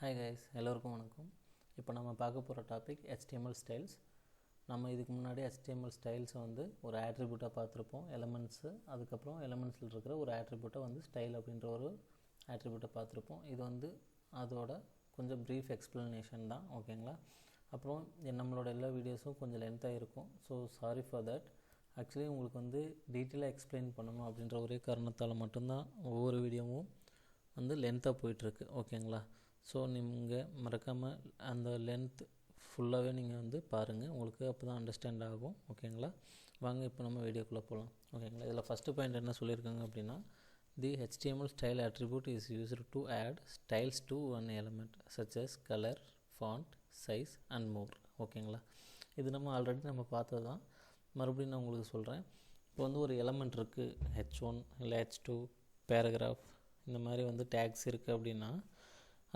Hi guys, எல்லோருக்கும் வணக்கம். இப்போ நம்ம பார்க்க போகிற டாபிக் HTML ஸ்டைல்ஸ். நம்ம இதுக்கு முன்னாடி HTML ஸ்டைல்ஸை வந்து ஒரு ஆட்ரிபியூட்டாக பார்த்துருப்போம், எலமெண்ட்ஸு. அதுக்கப்புறம் எலமெண்ட்ஸில் இருக்கிற ஒரு ஆட்ரிபியூட்டை வந்து ஸ்டைல் அப்படின்ற ஒரு ஆட்ரிபியூட்டை பார்த்துருப்போம். இது வந்து அதோட கொஞ்சம் ப்ரீஃப் எக்ஸ்ப்ளனேஷன் தான், ஓகேங்களா? அப்புறம் நம்மளோட எல்லா வீடியோஸும் கொஞ்சம் லென்த்தாக இருக்கும். So sorry for that. Actually உங்களுக்கு வந்து டீட்டெயிலாக எக்ஸ்பிளைன் பண்ணணும் அப்படின்ற ஒரே காரணத்தால் மட்டும்தான் ஒவ்வொரு வீடியோவும் வந்து லென்த்தாக போயிட்டுருக்கு, ஓகேங்களா? ஸோ நீங்கள் மறக்காமல் அந்த லென்த் ஃபுல்லாகவே நீங்கள் வந்து பாருங்கள், உங்களுக்கு அப்போ தான் அண்டர்ஸ்டாண்ட் ஆகும், ஓகேங்களா? வாங்க இப்போ நம்ம வீடியோக்குள்ளே போகலாம், ஓகேங்களா? இதில் ஃபஸ்ட்டு பாயிண்ட் என்ன சொல்லியிருக்காங்க அப்படின்னா, தி HTML style attribute is used to add styles to one element such as color, font, size and more, ஓகேங்களா? இது நம்ம ஆல்ரெடி நம்ம பார்த்தது தான், மறுபடியும் நான் உங்களுக்கு சொல்கிறேன். இப்போ வந்து ஒரு எலமெண்ட் இருக்குது, H1 இல்லை H2 பேராகிராஃப் இந்த மாதிரி வந்து டேக்ஸ் இருக்குது அப்படின்னா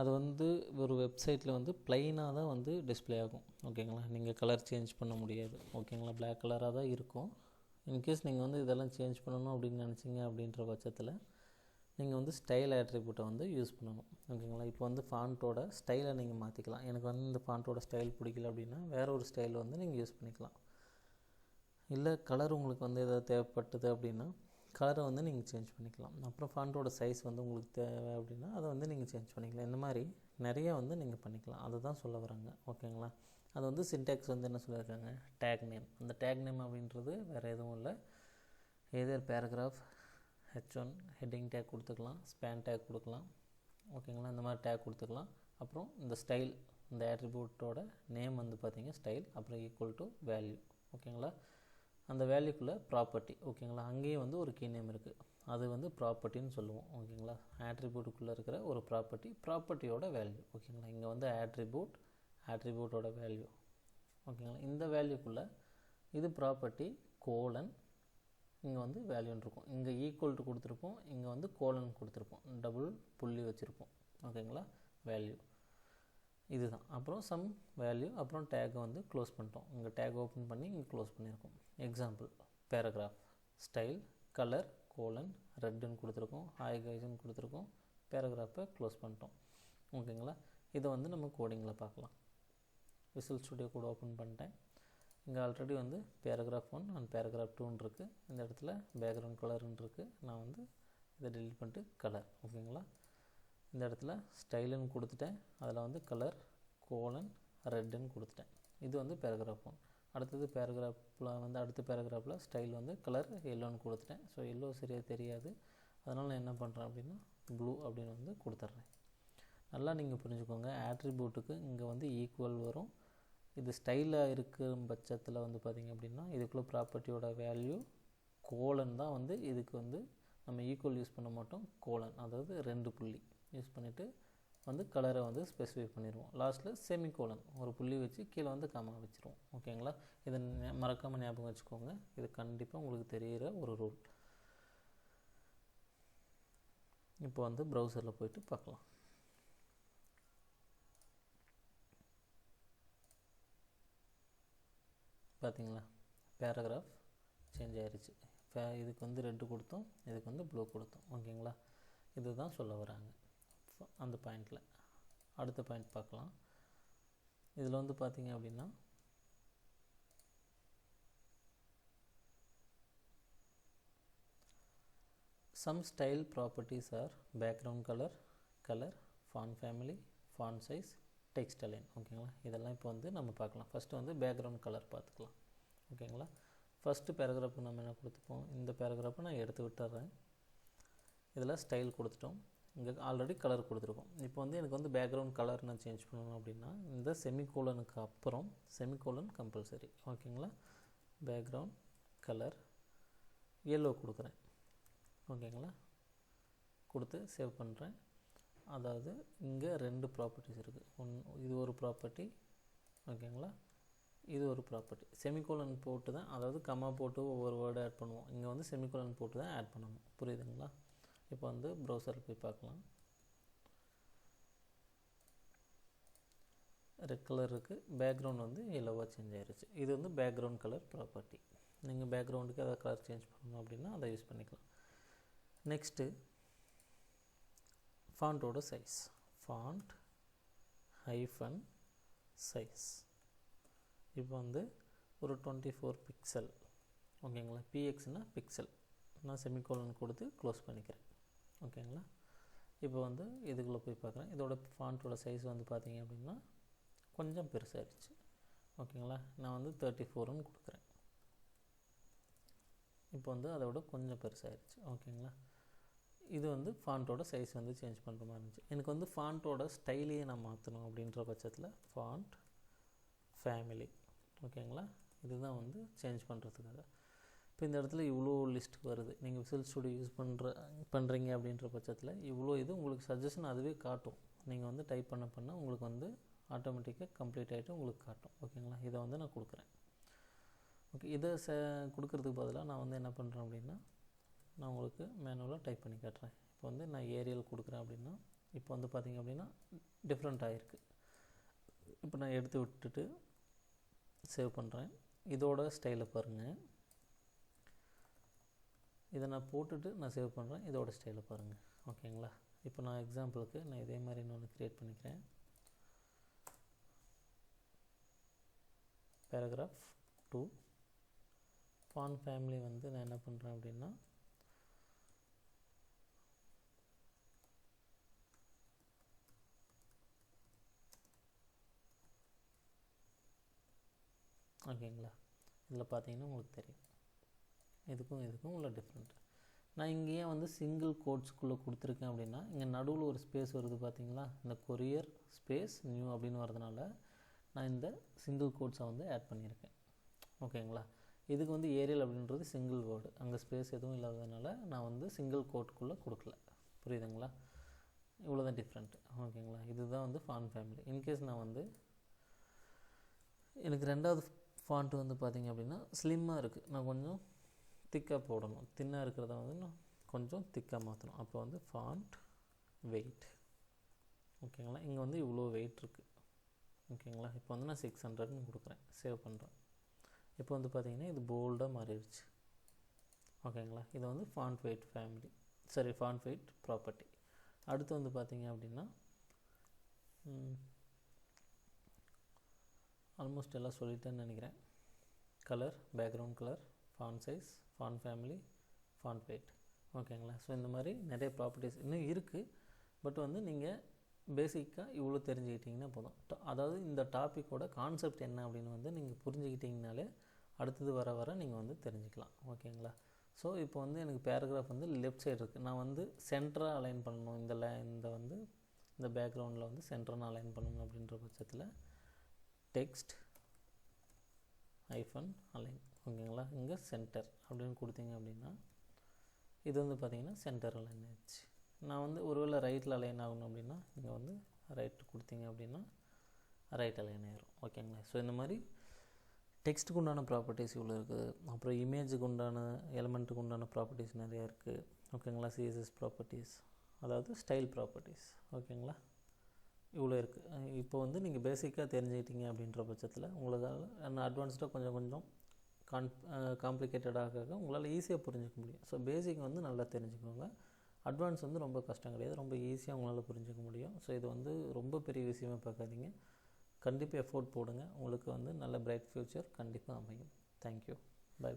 அது வந்து ஒரு வெப்சைட்டில் வந்து ப்ளைனாக தான் வந்து டிஸ்பிளே ஆகும், ஓகேங்களா? நீங்கள் கலர் சேஞ்ச் பண்ண முடியாது, ஓகேங்களா? பிளாக் கலராக தான் இருக்கும். இன்கேஸ் நீங்கள் வந்து இதெல்லாம் சேஞ்ச் பண்ணணும் அப்படின்னு நினச்சிங்க அப்படின்ற பட்சத்தில் நீங்கள் வந்து ஸ்டைல் ஆட்ரிபியூட்டை வந்து யூஸ் பண்ணணும், ஓகேங்களா? இப்போ வந்து ஃபாண்ட்டோட ஸ்டைலை நீங்கள் மாற்றிக்கலாம். எனக்கு வந்து இந்த ஃபாண்ட்டோட ஸ்டைல் பிடிக்கல அப்படின்னா வேறு ஒரு ஸ்டைல் வந்து நீங்கள் யூஸ் பண்ணிக்கலாம். இல்லை கலர் உங்களுக்கு வந்து எதாவது தேவைப்பட்டது அப்படின்னா கலரை வந்து நீங்கள் சேஞ்ச் பண்ணிக்கலாம். அப்புறம் ஃபாண்ட்டோட சைஸ் வந்து உங்களுக்கு தேவை அப்படின்னா அதை வந்து நீங்கள் சேஞ்ச் பண்ணிக்கலாம். இந்த மாதிரி நிறைய வந்து நீங்கள் பண்ணிக்கலாம், அதை தான் சொல்ல வராங்க, ஓகேங்களா? அது வந்து சின்டாக்ஸ் வந்து என்ன சொல்லியிருக்காங்க, டேக் நேம். அந்த டேக் நேம் அப்படின்றது வேறு எதுவும் இல்லை, எதர் பேராகிராஃப் H1 ஹெட்டிங் டேக் கொடுத்துக்கலாம், ஸ்பேன் டேக் கொடுக்கலாம், ஓகேங்களா? இந்த மாதிரி டேக் கொடுத்துக்கலாம். அப்புறம் இந்த ஸ்டைல், இந்த ஆட்ரிபியூட்டோட நேம் வந்து பார்த்திங்க ஸ்டைல், அப்புறம் ஈக்குவல் டு வேல்யூ, ஓகேங்களா? அந்த வேல்யூக்குள்ளே ப்ராப்பர்ட்டி, ஓகேங்களா? அங்கேயும் வந்து ஒரு கீ நேம் இருக்குது, அது வந்து ப்ராப்பர்ட்டின்னு சொல்லுவோம், ஓகேங்களா? ஆட்ரிபியூட்டுக்குள்ளே இருக்கிற ஒரு ப்ராப்பர்ட்டியோட வேல்யூ, ஓகேங்களா? இங்கே வந்து ஆட்ரிபியூட்டோட வேல்யூ, ஓகேங்களா? இந்த வேல்யூக்குள்ளே இது ப்ராப்பர்ட்டி கோலன், இங்கே வந்து வேல்யூன்னு இருக்கும். இங்கே ஈக்குவல் டு கொடுத்துருப்போம், இங்கே வந்து கோலன் கொடுத்துருப்போம், டபுள் புள்ளி வச்சுருப்போம், ஓகேங்களா? வேல்யூ இதுதான். அப்புறம் சம் வேல்யூ, அப்புறம் டேக்கை வந்து க்ளோஸ் பண்ணிட்டோம். இங்கே டேக் ஓப்பன் பண்ணி இங்கே க்ளோஸ் பண்ணியிருக்கோம். Example paragraph style colour colon ரெட்டுன்னு கொடுத்துருக்கோம், ஹாய் கைஸ்ன்னு கொடுத்துருக்கோம், பேராகிராஃபை க்ளோஸ் பண்ணிட்டோம், ஓகேங்களா? இதை வந்து நம்ம கோடிங்கில் பார்க்கலாம். விசுவல் ஸ்டுடியோ கூட ஓப்பன் பண்ணிட்டேன். இங்கே ஆல்ரெடி வந்து பேராகிராஃப் 1 அண்ட் பேராகிராஃப் 2ன்னு இருக்குது. இந்த இடத்துல பேக்ரவுண்ட் கலருன்னு இருக்குது. நான் வந்து இதை டெலிட் பண்ணிட்டு கலர், ஓகேங்களா? இந்த இடத்துல ஸ்டைலுன்னு கொடுத்துட்டேன், அதில் வந்து கலர் கோலன் ரெட்டுன்னு கொடுத்துட்டேன். இது வந்து பேராகிராஃப் 1. அடுத்தது பேராகிராஃபில் வந்து அடுத்த பேராகிராஃபில் ஸ்டைல் வந்து கலர் எல்லோன்னு கொடுத்துட்டேன். ஸோ எல்லோ சரியாக தெரியாது, அதனால் நான் என்ன பண்ணுறேன் அப்படின்னா ப்ளூ அப்படின்னு வந்து கொடுத்துட்றேன். நல்லா நீங்கள் புரிஞ்சுக்கோங்க, ஆட்ரிபியூட்டுக்கு இங்கே வந்து ஈக்குவல் வரும். இது ஸ்டைலாக இருக்கிற பட்சத்தில் வந்து பார்த்திங்க அப்படின்னா இதுக்குள்ளே ப்ராப்பர்ட்டியோட வேல்யூ கோலன் தான் வந்து இதுக்கு வந்து நம்ம ஈக்குவல் யூஸ் பண்ண மாட்டோம், கோலன், அதாவது 2 புள்ளி யூஸ் பண்ணிவிட்டு வந்து கலரை வந்து ஸ்பெசிஃபை பண்ணிடுவோம். லாஸ்ட்டில் செமிகோலன் ஒரு புள்ளி வச்சு கீழே வந்து காமா வச்சுருவோம், ஓகேங்களா? இதை மறக்காமல் ஞாபகம் வச்சுக்கோங்க, இது கண்டிப்பாக உங்களுக்கு தெரிகிற ஒரு ரூல். இப்போ வந்து ப்ரௌசரில் போய்ட்டு பார்க்கலாம். பார்த்தீங்களா, பேராகிராஃப் சேஞ்ச் ஆகிருச்சு. இதுக்கு வந்து ரெட்டு கொடுத்தோம், இதுக்கு வந்து ப்ளூ கொடுத்தோம், ஓகேங்களா? இதுதான் சொல்ல வராங்க அந்த பாயிண்டில். அடுத்த பாயிண்ட் பார்க்கலாம். இதில் வந்து பார்த்திங்க அப்படின்னா some style properties are background color, font family, font size, text align, ஓகேங்களா? இதெல்லாம் இப்போ வந்து நம்ம பார்க்கலாம். ஃபஸ்ட்டு வந்து பேக்ரவுண்ட் கலர் பார்த்துக்கலாம், ஓகேங்களா? ஃபஸ்ட்டு பேராகிராஃபு நம்ம என்ன கொடுத்துப்போம், இந்த பேராகிராஃபை நான் எடுத்து விட்டுறேன். இதில் ஸ்டைல் கொடுத்துட்டோம், இங்கே ஆல்ரெடி கலர் கொடுத்துருக்கோம். இப்போ வந்து எனக்கு வந்து பேக்ரவுண்ட் கலர் நான் சேஞ்ச் பண்ணணும் அப்படின்னா இந்த செமிகோலனுக்கு அப்புறம் செமிகோலன் கம்பல்சரி, ஓகேங்களா? பேக்ரவுண்ட் கலர் எல்லோ கொடுக்குறேன், ஓகேங்களா? கொடுத்து சேவ் பண்ணுறேன். அதாவது இங்கே 2 ப்ராப்பர்ட்டிஸ் இருக்குது. இது ஒரு ப்ராப்பர்ட்டி, ஓகேங்களா? இது ஒரு ப்ராப்பர்ட்டி. செமிகோலன் போட்டு தான், அதாவது கம்மா போட்டு ஒவ்வொரு வேர்டு ஆட் பண்ணுவோம். இங்கே வந்து செமிகோலன் போட்டு தான் ஆட் பண்ணணும், புரியுதுங்களா? இப்போ வந்து ப்ரௌசரில் போய் பார்க்கலாம். ரெட் கலர் இருக்குது, பேக்ரவுண்ட் வந்து எல்லோவாக சேஞ்ச் ஆகிருச்சு. இது வந்து பேக்ரவுண்ட் கலர் ப்ராப்பர்ட்டி. நீங்கள் பேக்ரவுண்டுக்கு அதை கலர் சேஞ்ச் பண்ணணும் அப்படின்னா அதை யூஸ் பண்ணிக்கலாம். நெக்ஸ்ட்டு ஃபாண்ட்டோட சைஸ். Font hyphen size. இப்போ வந்து ஒரு 24 பிக்சல். ஓகேங்களா, pxனா பிக்சல். நான் செமிகோலன் கொடுத்து க்ளோஸ் பண்ணிக்கிறேன். ஓகேங்களா, இப்போ வந்து இதுக்குள்ளே போய் பார்க்குறேன். இதோட ஃபாண்ட்டோட சைஸ் வந்து பார்த்திங்க அப்படின்னா கொஞ்சம் பெருசாகிடுச்சு. ஓகேங்களா, நான் வந்து 34ன்னு கொடுக்குறேன். இப்போ வந்து அதோட கொஞ்சம் பெருசாகிடுச்சு. ஓகேங்களா, இது வந்து ஃபாண்ட்டோட சைஸ் வந்து சேஞ்ச் பண்ணுற மாதிரி இருந்துச்சு. எனக்கு வந்து ஃபாண்ட்டோட ஸ்டைலையே நான் மாற்றணும் அப்படின்ற பட்சத்தில் ஃபாண்ட் ஃபேமிலி. ஓகேங்களா, இதுதான் வந்து சேஞ்ச் பண்ணுறதுக்காக. இப்போ இந்த இடத்துல இவ்வளோ லிஸ்ட் வருது. நீங்கள் விசுவல் ஸ்டுடியோ யூஸ் பண்ணுறீங்க அப்படின்ற பட்சத்தில் இவ்வளோ இது உங்களுக்கு சஜஷன் அதுவே காட்டும். நீங்கள் வந்து டைப் பண்ண உங்களுக்கு வந்து ஆட்டோமேட்டிக்காக கம்ப்ளீட் ஆகிட்டு உங்களுக்கு காட்டும். ஓகேங்களா, இதை வந்து நான் கொடுக்குறேன். ஓகே, இதை கொடுக்குறதுக்கு பதிலாக நான் வந்து என்ன பண்ணுறேன் அப்படின்னா நான் உங்களுக்கு மேனுவலாக டைப் பண்ணி காட்டுறேன். இப்போ வந்து நான் ஏரியல் கொடுக்குறேன் அப்படின்னா இப்போ வந்து பார்த்திங்க அப்படின்னா டிஃப்ரெண்ட் ஆகிருக்கு. இப்போ நான் எடுத்து விட்டுட்டு சேவ் பண்ணுறேன். இதோட ஸ்டைலை பாருங்கள். இதை நான் போட்டுட்டு நான் சேவ் பண்ணுறேன். இதோட ஸ்டைலை பாருங்கள். ஓகேங்களா, இப்போ நான் எக்ஸாம்பிளுக்கு நான் இதே மாதிரி இன்னொன்று க்ரியேட் பண்ணிக்கிறேன். பேராகிராஃப் 2 ஃபாண்ட் ஃபேமிலி வந்து நான் என்ன பண்ணுறேன் அப்படின்னா ஓகேங்களா, இதில் பார்த்தீங்கன்னா உங்களுக்கு தெரியும் இதுக்கும் உள்ள டிஃப்ரெண்ட். நான் இங்கேயே வந்து சிங்கிள் கோட்ஸ்குள்ளே கொடுத்துருக்கேன் அப்படின்னா இங்கே நடுவில் ஒரு ஸ்பேஸ் வருது பார்த்தீங்களா, இந்த கொரியர் ஸ்பேஸ் நியூ அப்படின்னு வரதுனால நான் இந்த சிங்கிள் கோட்ஸை வந்து ஆட் பண்ணியிருக்கேன். ஓகேங்களா, இதுக்கு வந்து ஏரியல் அப்படின்றது சிங்கிள் வேர்டு, அங்கே ஸ்பேஸ் எதுவும் இல்லாததுனால நான் வந்து சிங்கிள் கோட்குள்ளே கொடுக்கல. புரியுதுங்களா, இவ்வளோ தான் டிஃப்ரெண்ட். ஓகேங்களா, இதுதான் வந்து ஃபாண்ட் ஃபேமிலி. இன்கேஸ் நான் வந்து எனக்கு ரெண்டாவது ஃபாண்ட்டு வந்து பார்த்திங்க அப்படின்னா ஸ்லிம்மாக இருக்குது, நான் கொஞ்சம் திக்காக போடணும். தின்னாக இருக்கிறத வந்து நான் கொஞ்சம் திக்காக மாற்றணும். அப்போ வந்து ஃபாண்ட் வெயிட். ஓகேங்களா, இங்கே வந்து இவ்வளோ வெயிட் இருக்குது. ஓகேங்களா, இப்போ வந்து நான் 600ன்னு கொடுக்குறேன். சேவ் பண்ணுறேன். இப்போ வந்து பார்த்திங்கன்னா இது போல்டாக மாறிடுச்சு. ஓகேங்களா, இது வந்து ஃபாண்ட் வெயிட் ஃபேமிலி, சரி ஃபாண்ட் வெயிட் ப்ராப்பர்ட்டி. அடுத்து வந்து பார்த்திங்க அப்படின்னா ஆல்மோஸ்ட் எல்லாம் சொல்லிட்டேன்னு நினைக்கிறேன். Colour, background colour, font size, font family, font weight. ஓகேங்களா, ஸோ இந்த மாதிரி நிறைய ப்ராப்பர்ட்டிஸ் இன்னும் இருக்குது. பட் வந்து நீங்கள் பேசிக்காக இவ்வளோ தெரிஞ்சுக்கிட்டிங்கன்னா போதும். அதாவது இந்த டாப்பிக்கோட கான்செப்ட் என்ன அப்படின்னு வந்து நீங்கள் புரிஞ்சுக்கிட்டிங்கனாலே அடுத்தது வர நீங்கள் வந்து தெரிஞ்சுக்கலாம். ஓகேங்களா, ஸோ இப்போ வந்து எனக்கு பேராகிராஃப் வந்து லெஃப்ட் சைடு இருக்குது. நான் வந்து சென்டராக அலைன் பண்ணணும். இந்த பேக்ரவுண்டில் வந்து சென்டராக அலைன் பண்ணணும் அப்படின்ற பட்சத்தில் டெக்ஸ்ட் ஐஃபன் அலைன். ஓகேங்களா, இங்கே சென்டர் அப்படின்னு கொடுத்தீங்க அப்படின்னா இது வந்து பார்த்திங்கன்னா சென்டர் அலைன் ஆயிடுச்சு. நான் வந்து ஒருவேளை ரைட்டில் அலைன் ஆகணும் அப்படின்னா இங்கே வந்து ரைட் கொடுத்தீங்க அப்படின்னா ரைட் அலைன் ஆயிரும். ஓகேங்களா, ஸோ இந்த மாதிரி டெக்ஸ்ட்டுக்கு உண்டான ப்ராப்பர்ட்டிஸ் இவ்வளோ இருக்குது. அப்புறம் இமேஜுக்கு உண்டான எலிமெண்ட்டுக்கு உண்டான ப்ராப்பர்ட்டிஸ் நிறையா இருக்குது. ஓகேங்களா, சிஎஸ்எஸ் ப்ராப்பர்ட்டிஸ், அதாவது ஸ்டைல் ப்ராப்பர்ட்டிஸ். ஓகேங்களா, இவ்வளோ இருக்குது. இப்போ வந்து நீங்கள் பேசிக்காக தெரிஞ்சுக்கிட்டீங்க அப்படின்ற பட்சத்தில் உங்களால் அட்வான்ஸ்டாக கொஞ்சம் காம்ப்ளிகேட்டடாக உங்களால் ஈஸியாக புரிஞ்சிக்க முடியும். ஸோ பேசிக் வந்து நல்லா தெரிஞ்சுக்கோங்க. அட்வான்ஸ் வந்து ரொம்ப கஷ்டம் கிடையாது, ரொம்ப ஈஸியாக உங்களால் புரிஞ்சிக்க முடியும். ஸோ இது வந்து ரொம்ப பெரிய விஷயமாக பார்க்காதீங்க. கண்டிப்பாக எஃபோர்ட் போடுங்க. உங்களுக்கு வந்து நல்ல பிரைட் ஃப்யூச்சர் கண்டிப்பாக அமையும். தேங்க்யூ. பை.